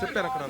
చెప్పారు అక్కడ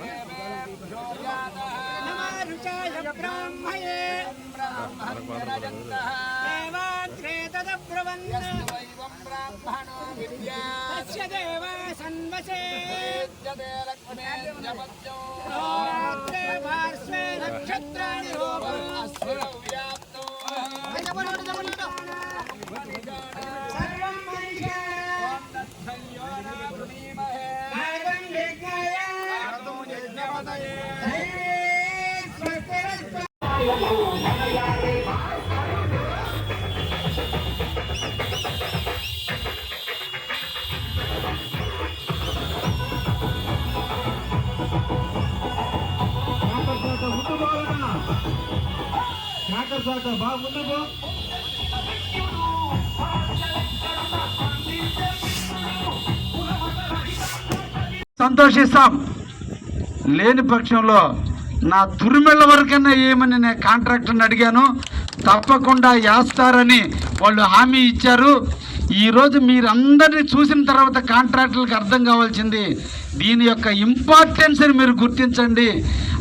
సంతోషిస్తాం. లేని పక్షంలో నా తురిమెళ్ళ వరకైనా ఏమని నేను కాంట్రాక్టర్ని అడిగాను, తప్పకుండా వేస్తారని వాళ్ళు హామీ ఇచ్చారు. ఈరోజు మీరందరినీ చూసిన తర్వాత కాంట్రాక్టర్లకు అర్థం కావాల్సింది దీని యొక్క ఇంపార్టెన్స్ని మీరు గుర్తించండి.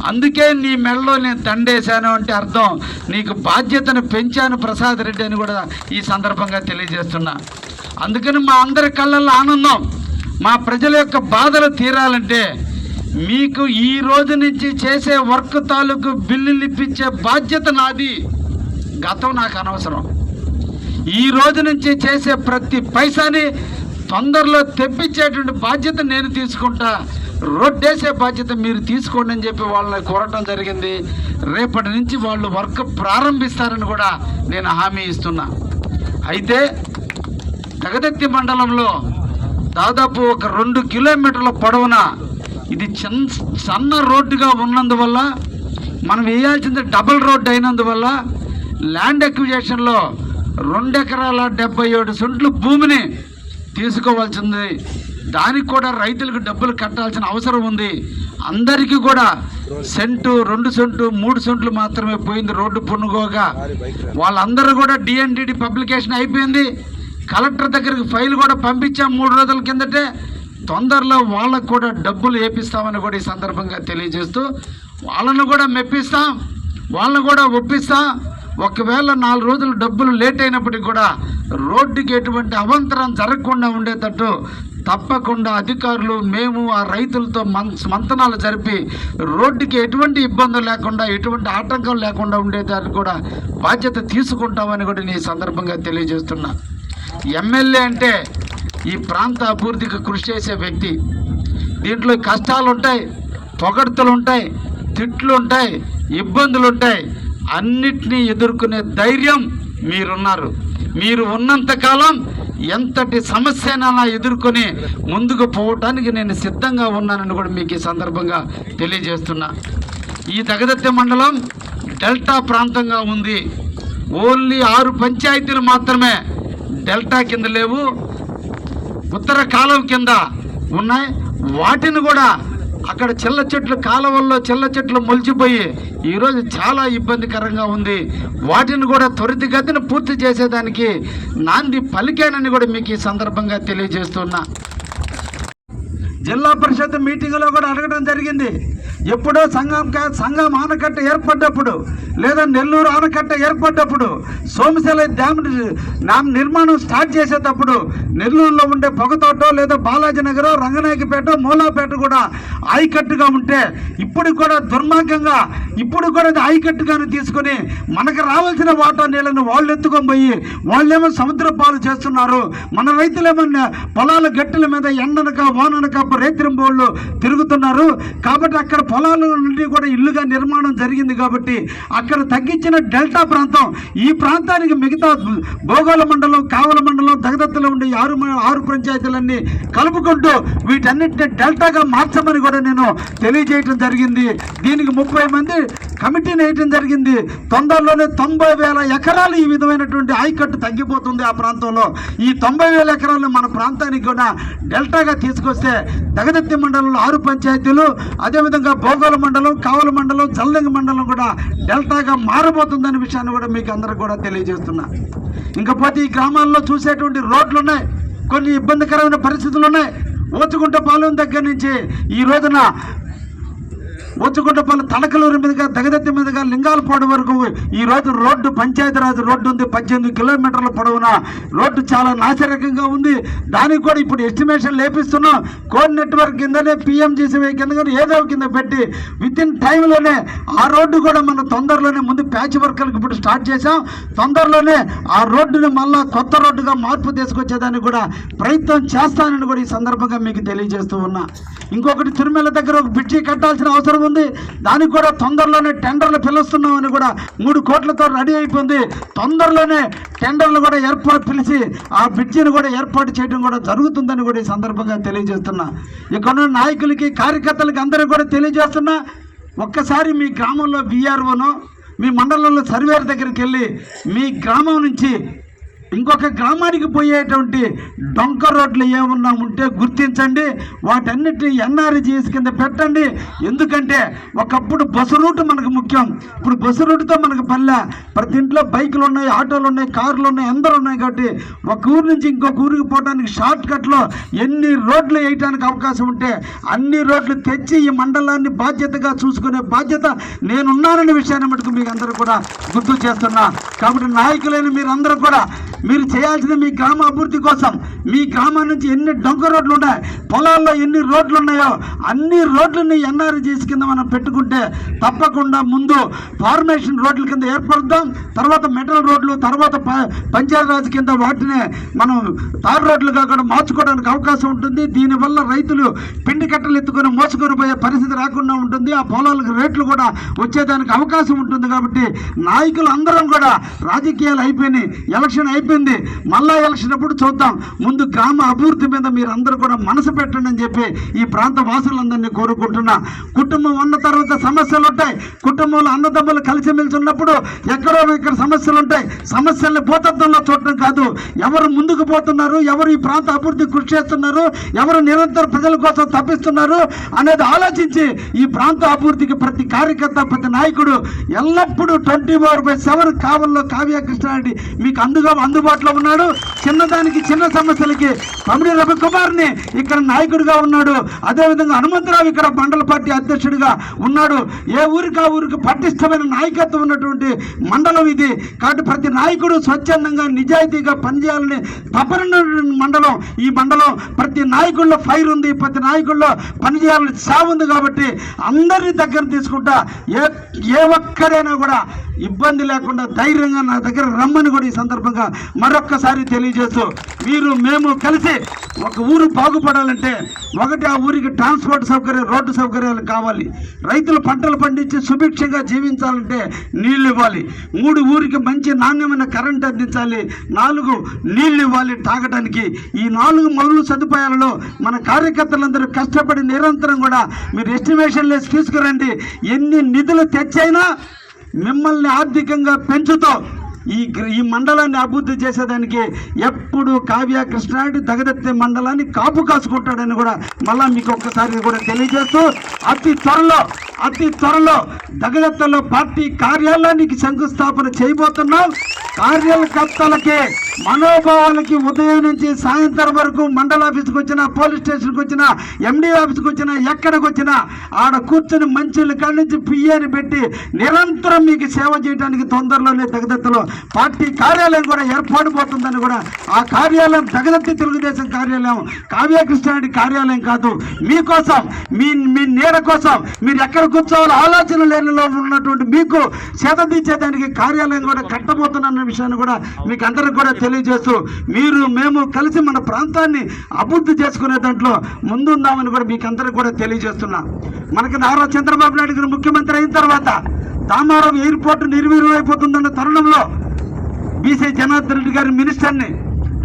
అందుకే నీ మెడలో నేను దండేశాను అంటే అర్థం నీకు బాధ్యతను పెంచాను ప్రసాద్ రెడ్డి అని కూడా ఈ సందర్భంగా తెలియజేస్తున్నా. అందుకని మా అందరి కళ్ళల్లో ఆనందం. మా ప్రజల యొక్క బాధలు తీరాలంటే మీకు ఈ రోజు నుంచి చేసే వర్క్ తాలూకు బిల్లులు ఇప్పించే బాధ్యత నాది. గతం నాకు అనవసరం. ఈ రోజు నుంచి చేసే ప్రతి పైసాని తొందరలో తెప్పించేటువంటి బాధ్యత నేను తీసుకుంటా. రోడ్డేసే బాధ్యత మీరు తీసుకోండి అని చెప్పి వాళ్ళని కోరటం జరిగింది. రేపటి నుంచి వాళ్ళు వర్క్ ప్రారంభిస్తారని కూడా నేను హామీ ఇస్తున్నా. అయితే దగదత్తి మండలంలో దాదాపు ఒక 2 కిలోమీటర్ల పొడవున ఇది సన్న రోడ్డుగా ఉన్నందువల్ల మనం వేయాల్సింది డబుల్ రోడ్డు అయినందువల్ల ల్యాండ్ అక్విజిషన్లో 2 ఎకరాల 77 సెంట్లు భూమిని తీసుకోవాల్సింది. దానికి కూడా రైతులకు డబ్బులు కట్టాల్సిన అవసరం ఉంది. అందరికీ కూడా సెంటు 2 సెంటు 3 సెంట్లు మాత్రమే పోయింది రోడ్డు పొన్నుకోగా. వాళ్ళందరూ కూడా డిఎన్డిడి పబ్లికేషన్ అయిపోయింది. కలెక్టర్ దగ్గరికి ఫైల్ కూడా పంపించాం 3 రోజుల కిందటే. తొందరలో వాళ్ళకు కూడా డబ్బులు వేపిస్తామని కూడా ఈ సందర్భంగా తెలియజేస్తూ వాళ్ళను కూడా మెప్పిస్తాం, వాళ్ళను కూడా ఒప్పిస్తాం. ఒకవేళ 4 రోజులు డబ్బులు లేట్ అయినప్పటికీ కూడా రోడ్డుకి ఎటువంటి అవంతరం జరగకుండా ఉండేటట్టు తప్పకుండా అధికారులు మేము ఆ రైతులతో మంతనాలు జరిపి రోడ్డుకి ఎటువంటి ఇబ్బందులు లేకుండా ఎటువంటి ఆటంకం లేకుండా ఉండేదాన్ని కూడా బాధ్యత తీసుకుంటామని కూడా ఈ సందర్భంగా తెలియజేస్తున్నా. ఎమ్మెల్యే అంటే ఈ ప్రాంత అభివృద్ధికి కృషి చేసే వ్యక్తి. దీంట్లో కష్టాలు ఉంటాయి, పొగడ్తలు ఉంటాయి, తిట్లు ఉంటాయి, ఇబ్బందులు ఉంటాయి. అన్నిటినీ ఎదుర్కొనే ధైర్యం మీరున్నారు. మీరు ఉన్నంతకాలం ఎంతటి సమస్యనైనా ఎదుర్కొని ముందుకు పోవటానికి నేను సిద్ధంగా ఉన్నానని కూడా మీకు ఈ సందర్భంగా తెలియజేస్తున్నా. ఈ దగదత్తి మండలం డెల్టా ప్రాంతంగా ఉంది. ఓన్లీ 6 పంచాయతీలు మాత్రమే డెల్టా కింద లేవు, ఉత్తర కాలం కింద ఉన్నాయి. వాటిని కూడా అక్కడ చిల్ల చెట్లు కాలువల్లో చిల్ల చెట్లు మొలిచిపోయి ఈరోజు చాలా ఇబ్బందికరంగా ఉంది. వాటిని కూడా త్వరితగతిన పూర్తి చేసేదానికి నాంది పలికానని కూడా మీకు ఈ సందర్భంగా తెలియజేస్తున్నా. జిల్లా పరిషత్ మీటింగ్లో కూడా అడగడం జరిగింది. ఎప్పుడో సంగం ఆనకట్ట ఏర్పడ్డప్పుడు లేదా నెల్లూరు ఆనకట్ట ఏర్పడ్డప్పుడు సోమశిల డ్యామ్ నిర్మాణం స్టార్ట్ చేసేటప్పుడు నెల్లూరులో ఉండే పొగతోటో లేదా బాలాజీ నగర్, రంగనాయకపేట, మూలాపేట కూడా ఆయకట్టుగా ఉంటే ఇప్పుడు కూడా దుర్మార్గంగా ఇప్పుడు కూడా ఆయకట్టుగానే తీసుకుని మనకు రావాల్సిన వాటర్ నీళ్ళని వాళ్ళు ఎత్తుకొని పోయి వాళ్ళేమో సముద్ర పాలు చేస్తున్నారు. మన రైతులేమో పొలాల గట్టుల మీద ఎండనక వాననక రేత్రింబోళ్ళు తిరుగుతున్నారు. కాబట్టి అక్కడ పొలాల నుండి కూడా ఇల్లుగా నిర్మాణం జరిగింది. కాబట్టి అక్కడ తగ్గించిన డెల్టా ప్రాంతం ఈ ప్రాంతానికి మిగతా భోగోళ మండలం, కావల మండలం, దగదత్తులో ఉండే ఆరు పంచాయతీలన్నీ కలుపుకుంటూ వీటన్నిటిని డెల్టాగా మార్చమని కూడా నేను తెలియజేయడం జరిగింది. దీనికి 30 మంది కమిటీని వేయటం జరిగింది. తొందరలోనే 90,000 ఎకరాలు ఈ విధమైనటువంటి ఆయకట్టు తగ్గిపోతుంది ఆ ప్రాంతంలో. ఈ 90,000 ఎకరాలు మన ప్రాంతానికి కూడా డెల్టాగా తీసుకొస్తే దగదత్తి మండలంలో 6 పంచాయతీలు, అదేవిధంగా భోగోళ మండలం, కావల మండలం, జల్లింగ మండలం కూడా డెల్టాగా మారబోతుందనే విషయాన్ని కూడా మీకు అందరికి కూడా తెలియజేస్తున్నా. ఇంకపోతే ఈ గ్రామాల్లో చూసేటువంటి రోడ్లు ఉన్నాయి, కొన్ని ఇబ్బందికరమైన పరిస్థితులు ఉన్నాయి. ఓచుకుంటపాలెం దగ్గర నుంచి ఈ రోజున ఓచుకుంటపాలెం తలకలూరు మీదుగా దగదత్తి మీదుగా లింగాలపాడు వరకు ఈ రోజు రోడ్డు పంచాయతీరాజ్ రోడ్డు ఉంది. 18 కిలోమీటర్ల పొడవున రోడ్డు చాలా నాసిరకంగా ఉంది. దానికి కూడా ఇప్పుడు ఎస్టిమేషన్ లేపిస్తున్నాం. కోడ్ నెట్వర్క్ కిందనే పిఎంజీసీవై కింద కానీ ఏదో కింద పెట్టి వితిన్ టైంలోనే ఆ రోడ్డు కూడా మనం తొందరలోనే ముందు ప్యాచ్ వర్కర్లకు ఇప్పుడు స్టార్ట్ చేసాం. తొందరలోనే ఆ రోడ్డుని మళ్ళా కొత్త రోడ్డుగా మార్పు తీసుకొచ్చేదానికి కూడా ప్రయత్నం చేస్తానని కూడా ఈ సందర్భంగా మీకు తెలియజేస్తూ ఉన్నా. ఇంకొకటి తిరుమల దగ్గర ఒక బ్రిడ్జి కట్టాల్సిన అవసరం ఉంది. దానికి కూడా తొందరలోనే టెండర్లు పిలుస్తున్నామని కూడా 3 కోట్లతో రెడీ అయిపోయింది. తొందరలోనే టెండర్లు కూడా పిలిచి ఆ బ్రిడ్జిని కూడా ఏర్పాటు చేయడం కూడా జరుగుతుందని కూడా ఈ సందర్భంగా తెలియజేస్తున్నా. ఇక్కడ నాయకులకి, కార్యకర్తలకి అందరికీ కూడా తెలియజేస్తున్నా. ఒక్కసారి మీ గ్రామంలో VROనో మీ మండలంలో సర్వేర్ దగ్గరికి వెళ్ళి మీ గ్రామం నుంచి ఇంకొక గ్రామానికి పోయేటువంటి డొంక రోడ్లు ఏమన్నా ఉంటే గుర్తించండి. వాటన్నిటిని NRGS కింద పెట్టండి. ఎందుకంటే ఒకప్పుడు బస్సు రూట్ మనకు ముఖ్యం. ఇప్పుడు బస్సు రూట్తో మనకు పల్లె. ప్రతి ఇంట్లో బైకులు ఉన్నాయి, ఆటోలు ఉన్నాయి, కార్లు ఉన్నాయి, అందరూ ఉన్నాయి. కాబట్టి ఒక ఊరు నుంచి ఇంకొక ఊరికి పోవడానికి షార్ట్ కట్లో ఎన్ని రోడ్లు వేయడానికి అవకాశం ఉంటే అన్ని రోడ్లు తెచ్చి ఈ మండలాన్ని బాధ్యతగా చూసుకునే బాధ్యత నేనున్నాననే విషయాన్ని మటుకు మీకు అందరూ కూడా గుర్తు చేస్తున్నా. కాబట్టి నాయకులైన మీరందరూ కూడా మీరు చేయాల్సిన మీ గ్రామ అభివృద్ధి కోసం మీ గ్రామం నుంచి ఎన్ని డొంక రోడ్లు ఉన్నాయి, పొలాల్లో ఎన్ని రోడ్లు ఉన్నాయో అన్ని రోడ్లని NRGS కింద మనం పెట్టుకుంటే తప్పకుండా ముందు ఫార్మేషన్ రోడ్ల కింద ఏర్పడదాం. తర్వాత మెటల్ రోడ్లు, తర్వాత పంచాయతీరాజ్ కింద వాటిని మనం తార్ రోడ్లుగా కూడా మార్చుకోవడానికి అవకాశం ఉంటుంది. దీనివల్ల రైతులు పిండి కట్టలు ఎత్తుకొని మోసుకొని పోయే పరిస్థితి రాకుండా ఉంటుంది. ఆ పొలాలకు రేట్లు కూడా వచ్చేదానికి అవకాశం ఉంటుంది. కాబట్టి నాయకులు అందరం కూడా రాజకీయాలు అయిపోయినాయి, ఎలక్షన్ అయిపోయింది, మళ్ళా ఎలక్షన్ అప్పుడు చూద్దాం. ముందు గ్రామ అభివృద్ధి మీద మీరు అందరూ కూడా మనసు పెట్టండి అని చెప్పి ఈ ప్రాంత వాసులందరినీ కోరుకుంటున్నా. కుటుంబం ఉన్న తర్వాత సమస్యలు ఉంటాయి. కుటుంబంలో అన్నదమ్ములు కలిసిమెలిసి ఉన్నప్పుడు ఎక్కడో ఇక్కడ సమస్యలు ఉంటాయి. సమస్యల్ని భూతత్వంలో చూడటం కాదు, ఎవరు ముందుకు పోతున్నారు, ఎవరు ఈ ప్రాంత అభివృద్ధి కృషి చేస్తున్నారు, ఎవరు నిరంతరం ప్రజల కోసం తప్పిస్తున్నారు అనేది ఆలోచించి ఈ ప్రాంత అభివృద్ధికి ప్రతి కార్యకర్త, ప్రతి నాయకుడు ఎల్లప్పుడూ 24/7 కావల్లో కావ్య కృష్ణారెడ్డి మీకు అందుబాటులో ఉన్నాడు. చిన్నదానికి చిన్న సమస్యలకి పమిడి రవికుమార్ని ఇక్కడ నాయకుడిగా ఉన్నాడు. అదేవిధంగా హనుమంతరావు ఇక్కడ మండల పార్టీ అధ్యక్షుడిగా ఉన్నాడు. ఏ ఊరికి ఆ ఊరికి పటిష్టమైన నాయకత్వం ఉన్నటువంటి మండలం ఇది. కాబట్టి ప్రతి నాయకుడు స్వచ్ఛందంగా నిజాయితీగా పనిచేయాలని తపన మండలం. ఈ మండలం ప్రతి నాయకుల్లో ఫైర్ ఉంది, ప్రతి నాయకుల్లో పనిచేయాలని సాగు ఉంది. కాబట్టి అందరినీ దగ్గర తీసుకుంటా ఏ ఒక్కరైనా కూడా ఇబ్బంది లేకుండా ధైర్యంగా నా దగ్గర రమ్మని కూడా ఈ సందర్భంగా మరొక్కసారి తెలియజేస్తూ, మేము కలిసి ఒక ఊరు బాగుపడాలంటే ఒకటి ఆ ఊరికి ట్రాన్స్పోర్ట్ సౌకర్యం, రోడ్డు సౌకర్యాలు కావాలి. రైతులు పంటలు పండించి సుభిక్షంగా జీవించాలంటే నీళ్లు ఇవ్వాలి. 3 ఊరికి మంచి నాణ్యమైన కరెంట్ అందించాలి. 4 నీళ్లు ఇవ్వాలి తాగడానికి. ఈ 4 మౌలిక సదుపాయాలలో మన కార్యకర్తలందరూ కష్టపడి నిరంతరం కూడా మీరు ఎస్టిమేషన్ లేసి తీసుకురండి. ఎన్ని నిధులు తెచ్చైనా మిమ్మల్ని ఆర్థికంగా పెంచుతూ ఈ మండలాన్ని అభివృద్ధి చేసేదానికి ఎప్పుడు కావ్య కృష్ణారెడ్డి దగదత్తి మండలాన్ని కాపు కాసుకుంటాడని కూడా మళ్ళా మీకు ఒక్కసారి కూడా తెలియజేస్తూ అతి త్వరలో దగదత్తలో పార్టీ కార్యాలయానికి శంకుస్థాపన చేయబోతున్నాం. కార్యకర్తలకి మనోభావాలకి ఉదయం నుంచి సాయంత్రం వరకు మండల ఆఫీస్కి వచ్చినా, పోలీస్ స్టేషన్కి వచ్చినా, ఎండి ఆఫీస్కి వచ్చినా, ఎక్కడికి వచ్చినా ఆడ కూర్చొని మంచిలు కాడి నుంచి పియ్యని పెట్టి నిరంతరం మీకు సేవ చేయడానికి తొందరలోనే దగదత్తలో పార్టీ కార్యాలయం కూడా ఏర్పడిపోతుందని కూడా, ఆ కార్యాలయం దగదత్తి తెలుగుదేశం కార్యాలయం కావ్య కృష్ణారెడ్డి కార్యాలయం కాదు, మీకోసం మీ నీడ కోసం మీరు ఎక్కడ కూర్చోవాలో ఆలోచన లేనిలో ఉన్నటువంటి మీకు చేతదీర్చేదానికి కార్యాలయం కూడా కట్టబోతున్న విషయాన్ని కూడా మీకు అందరికి కూడా తెలియజేస్తూ మేము కలిసి మన ప్రాంతాన్ని అభివృద్ధి చేసుకునే దాంట్లో ముందుందామని కూడా మీకు అందరికి కూడా తెలియజేస్తున్నా. మనకి నారా చంద్రబాబు నాయుడు గారు ముఖ్యమంత్రి అయిన తర్వాత దామారం ఎయిర్పోర్ట్ నిర్వీర్యం అయిపోతుందన్న తరుణంలో బీసీ జనార్దన్ రెడ్డి గారి మినిస్టర్ని,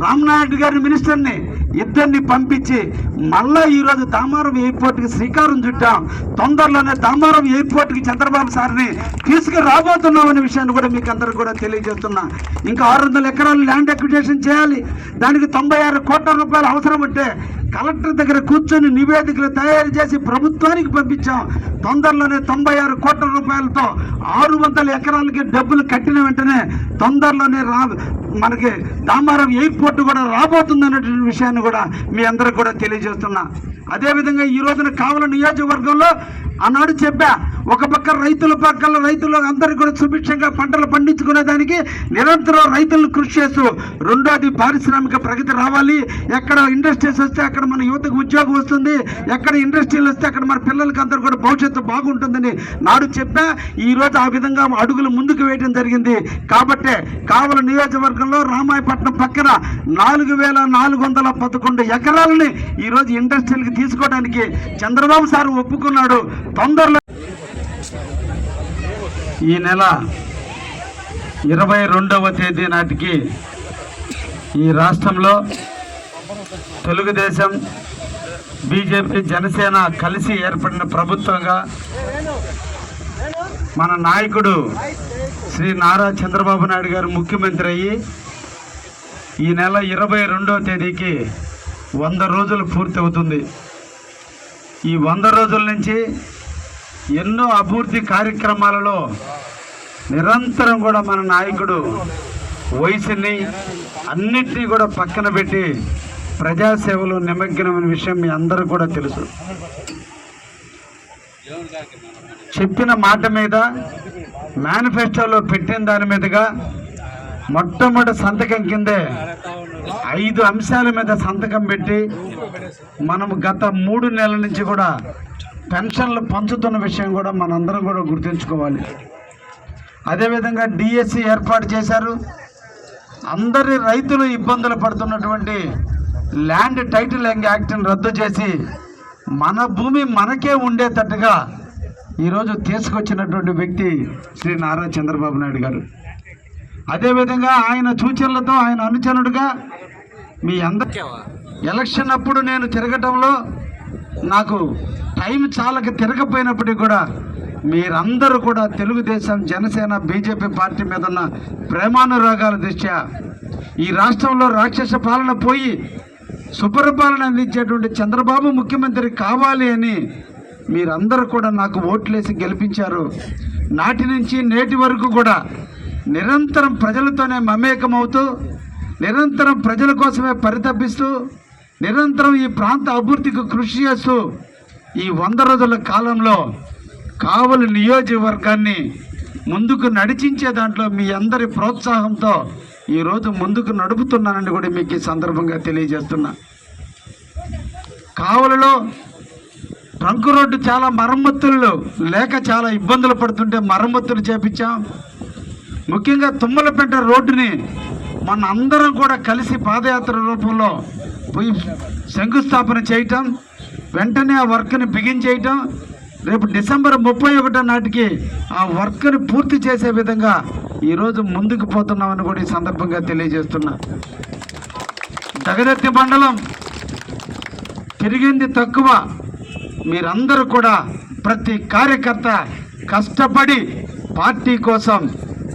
రామనాయుడు గారి మినిస్టర్ని ఇద్దరిని పంపించి మళ్ళా ఈరోజు దామారం ఎయిర్పోర్ట్కి శ్రీకారం చుట్టాం. తొందరలోనే దామారం ఎయిర్పోర్ట్కి చంద్రబాబు సార్ని తీసుకురాబోతున్నాం అనే విషయాన్ని కూడా మీకు అందరికి కూడా తెలియజేస్తున్నా. ఇంకా 600 ఎకరాలు ల్యాండ్ అక్విజిషన్ చేయాలి. దానికి 96 కోట్ల రూపాయలు అవసరం ఉంటే కలెక్టర్ దగ్గర కూర్చొని నివేదికలు తయారు చేసి ప్రభుత్వానికి పంపించాం. తొందరలోనే 96 కోట్ల రూపాయలతో 600 ఎకరాలకి డబ్బులు కట్టిన వెంటనే తొందరలోనే మనకి దామారం ఎయిర్పోర్ట్ కూడా రాబోతుందనేటువంటి విషయాన్ని కూడా మీ అందరికి కూడా తెలియజేస్తున్నా. అదేవిధంగా ఈ రోజున కావల నియోజకవర్గంలో ఆనాడు చెప్పా, ఒక పక్క రైతులు అందరికీ కూడా సుభిక్షంగా పంటలు పండించుకునేదానికి నిరంతరం రైతులను కృషి చేస్తూ, రెండోది పారిశ్రామిక ప్రగతి రావాలి. ఎక్కడ ఇండస్ట్రీస్ వస్తే అక్కడ మన యువతకు ఉద్యోగం వస్తుంది, ఎక్కడ ఇండస్ట్రీలు వస్తే అక్కడ మన పిల్లలకి అందరూ కూడా భవిష్యత్తు బాగుంటుందని నాడు చెప్పా. ఈరోజు ఆ విధంగా అడుగులు ముందుకు వేయడం జరిగింది. కాబట్టే కావల నియోజకవర్గంలో రామాయపట్నం పక్కన 4411 ఎకరాలని ఈరోజు ఇండస్ట్రీలకు తీసుకోవడానికి చంద్రబాబు సార్ ఒప్పుకున్నాడు. తొందరలో ఈ నెల 22వ తేదీ నాటికి ఈ రాష్ట్రంలో తెలుగుదేశం, బీజేపీ, జనసేన కలిసి ఏర్పడిన ప్రభుత్వంగా మన నాయకుడు శ్రీ నారా చంద్రబాబు నాయుడు గారు ముఖ్యమంత్రి అయ్యి ఈ నెల 22వ తేదీకి 100 రోజులు పూర్తి అవుతుంది. ఈ 100 రోజుల నుంచి ఎన్నో అభివృద్ధి కార్యక్రమాలలో నిరంతరం కూడా మన నాయకుడు వయసుని అన్నిటినీ కూడా పక్కన పెట్టి ప్రజాసేవలో నిమగ్నమైన విషయం మీ అందరూ కూడా తెలుసు. చెప్పిన మాట మీద, మేనిఫెస్టోలో పెట్టిన దాని మీదుగా మొట్టమొదటి సంతకం కిందే 5 అంశాల మీద సంతకం పెట్టి మనం గత 3 నెలల నుంచి కూడా పెన్షన్లు పంచుతున్న విషయం కూడా మనందరం కూడా గుర్తుంచుకోవాలి. అదేవిధంగా డిఎస్సి ఏర్పాటు చేశారు. అందరి రైతులు ఇబ్బందులు పడుతున్నటువంటి ల్యాండ్ టైటిలింగ్ యాక్ట్ని రద్దు చేసి మన భూమి మనకే ఉండేటట్టుగా ఈరోజు తీసుకొచ్చినటువంటి వ్యక్తి శ్రీ నారా చంద్రబాబు నాయుడు గారు. అదేవిధంగా ఆయన సూచనలతో, ఆయన అనుచరుడుగా మీ అందరికీ ఎలక్షన్ అప్పుడు నేను తిరగటంలో నాకు టైం చాలక తిరగపోయినప్పటికీ కూడా మీరందరూ కూడా తెలుగుదేశం, జనసేన, బీజేపీ పార్టీ మీద ఉన్న ప్రేమానురాగాల దృష్ట్యా ఈ రాష్ట్రంలో రాక్షస పాలన పోయి సుపరిపాలన అందించేటువంటి చంద్రబాబు ముఖ్యమంత్రి కావాలి అని మీరందరూ కూడా నాకు ఓట్లేసి గెలిపించారు. నాటి నుంచి నేటి వరకు కూడా నిరంతరం ప్రజలతోనే మమేకమవుతూ, నిరంతరం ప్రజల కోసమే పరితపిస్తూ, నిరంతరం ఈ ప్రాంత అభివృద్ధికి కృషి చేస్తూ ఈ 100 రోజుల కాలంలో కావలి నియోజకవర్గాన్ని ముందుకు నడిచించే దాంట్లో మీ అందరి ప్రోత్సాహంతో ఈరోజు ముందుకు నడుపుతున్నానని కూడా మీకు ఈ సందర్భంగా తెలియజేస్తున్నా. కావలిలో ట్రంక్ రోడ్డు చాలా మరమ్మతులు లేక చాలా ఇబ్బందులు పడుతుంటే మరమ్మతులు చేపించాం. ముఖ్యంగా తుమ్మలపేట రోడ్డుని మన అందరం కూడా కలిసి పాదయాత్ర రూపంలో పోయి శంకుస్థాపన చేయటం, వెంటనే ఆ వర్క్ని బిగించేయటం, రేపు డిసెంబర్ 31 నాటికి ఆ వర్క్ని పూర్తి చేసే విధంగా ఈరోజు ముందుకు పోతున్నామని కూడా ఈ సందర్భంగా తెలియజేస్తున్నా. దగదత్తి మండలం తిరిగింది తక్కువ. మీరందరూ కూడా ప్రతి కార్యకర్త కష్టపడి పార్టీ కోసం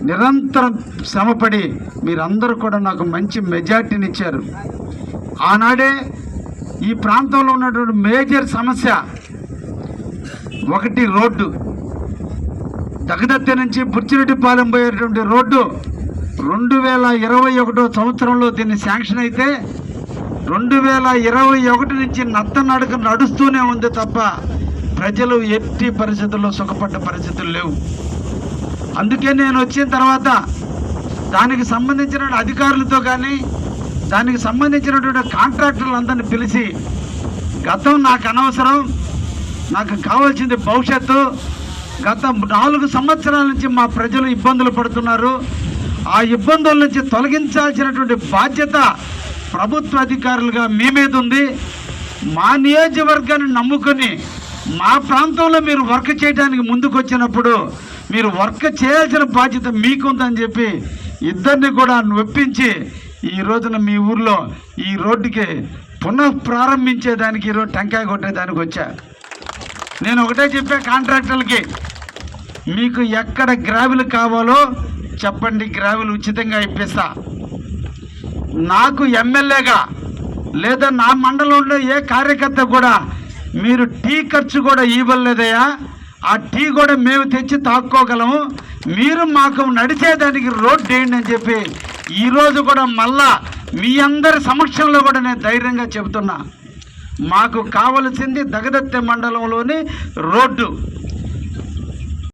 నిరంతరం శ్రమపడి మీరందరూ కూడా నాకు మంచి మెజార్టీని ఇచ్చారు. ఆనాడే ఈ ప్రాంతంలో ఉన్నటువంటి మేజర్ సమస్య ఒకటి రోడ్డు. దగదత్తి నుంచి బుచ్చిరెడ్డిపాలెం పోయేటువంటి రోడ్డు 2021 సంవత్సరంలో దీన్ని శాంక్షన్ అయితే 2021 నుంచి నత్తనడక నడుస్తూనే ఉంది తప్ప ప్రజలు ఎట్టి పరిస్థితుల్లో సుఖపడ్డ పరిస్థితులు లేవు. అందుకే నేను వచ్చిన తర్వాత దానికి సంబంధించిన అధికారులతో కానీ దానికి సంబంధించినటువంటి కాంట్రాక్టర్లందరినీ పిలిచి గతం నాకు అనవసరం, నాకు కావాల్సింది భవిష్యత్తు. గత 4 సంవత్సరాల నుంచి మా ప్రజలు ఇబ్బందులు పడుతున్నారు. ఆ ఇబ్బందుల నుంచి తొలగించాల్సినటువంటి బాధ్యత ప్రభుత్వ అధికారులుగా మీ మీద ఉంది. మా నియోజకవర్గాన్ని నమ్ముకొని మా ప్రాంతంలో మీరు వర్క్ చేయడానికి ముందుకు వచ్చినప్పుడు మీరు వర్క్ చేయాల్సిన బాధ్యత మీకుందని చెప్పి ఇద్దరిని కూడా ఒప్పించి ఈ రోజున మీ ఊర్లో ఈ రోడ్డుకి పునః ప్రారంభించేదానికి ఈరోజు టెంకాయ కొట్టేదానికి వచ్చా. నేను ఒకటే చెప్పా కాంట్రాక్టర్లకి, మీకు ఎక్కడ గ్రావెల్ కావాలో చెప్పండి, గ్రావెల్ ఉచితంగా ఇప్పిస్తా. నాకు ఎమ్మెల్యేగా లేదా నా మండలంలో ఏ కార్యకర్త కూడా మీరు టీ ఖర్చు కూడా ఇవ్వలేదయ్యా, ఆ టీ కూడా మేము తెచ్చి తాక్కోగలము, మీరు మాకు నడిచేదానికి రోడ్డు వేయండి అని చెప్పి ఈరోజు కూడా మళ్ళా మీ అందరి సమక్షంలో కూడా నేను ధైర్యంగా చెబుతున్నా. మాకు కావలసింది దగదత్తి మండలంలోని రోడ్డు.